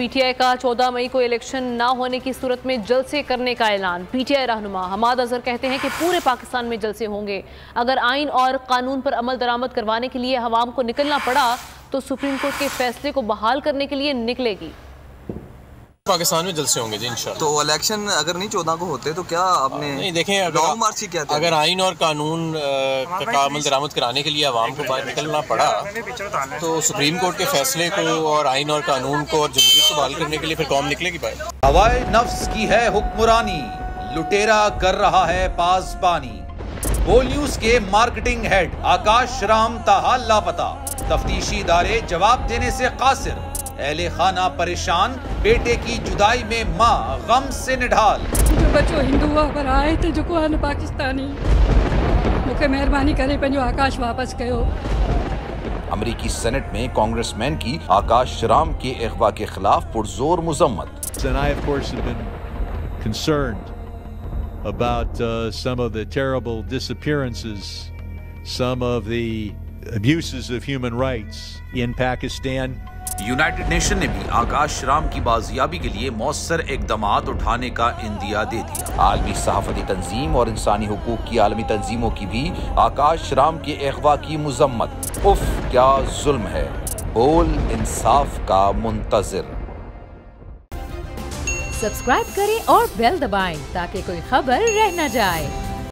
PTI का 14 मई को election ना होने की सूरत में जलसे करने का ऐलान। पीटीआई रहनुमा हमाद अजहर कहते हैं कि पूरे पाकिस्तान में जलसे होंगे। अगर आइन और कानून पर अमल दरामद करवाने के लिए अवाम को निकलना पड़ा तो सुप्रीम कोर्ट के फैसले को बहाल करने के लिए निकलेगी। पाकिस्तान में जलसे होंगे जी इंशाल्लाह। तो इलेक्शन अगर नहीं 14 को होते तो क्या आपने नहीं देखें, लॉन्ग मार्च ही कहते हैं, अगर आइन और कानून का अमल दरामद कराने के लिए आवाम को बाहर निकलना पड़ा तो सुप्रीम कोर्ट के फैसले को और आइन और कानून को और जमहूरियत को बहाल करने के लिए फिर कौम निकलेगी बाहर। हवाए नफ्स की है हुक्मरानी, लुटेरा कर रहा है पासबानी। बोल न्यूज के मार्केटिंग हेड आकाश राम ताहा लापता, तफ्तीशी इदारे जवाब देने से कासिर। अहले खाना परेशान, बेटे की जुदाई में माँ गम से निढाल। जो बच्चो हिंदू पर आए थे जो को पाकिस्तानी, मुझे मेहरबानी करे पंहिंजो आकाश वापस कयो। अमेरिकी सेनेट में कांग्रेसमैन की आकाश राम के अगवा के खिलाफ पुरजोर मुजम्मत। And I, of course, have been concerned about some of the terrible disappearances, some of the abuses of human rights in Pakistan. United nation ने भी आकाश राम की बाजियाबी के लिए मौसर इकदामात उठाने का इंदिया दे दिया। आलमी सहाफती तंजीम और इंसानी हुकूक की आलमी तंजीमों की भी आकाश राम के अगवा की मुजम्मत। उफ क्या जुल्म है, बोल इंसाफ का मुंतजिर। सब्सक्राइब करें और बेल दबाएं ताकि कोई खबर रह न जाए।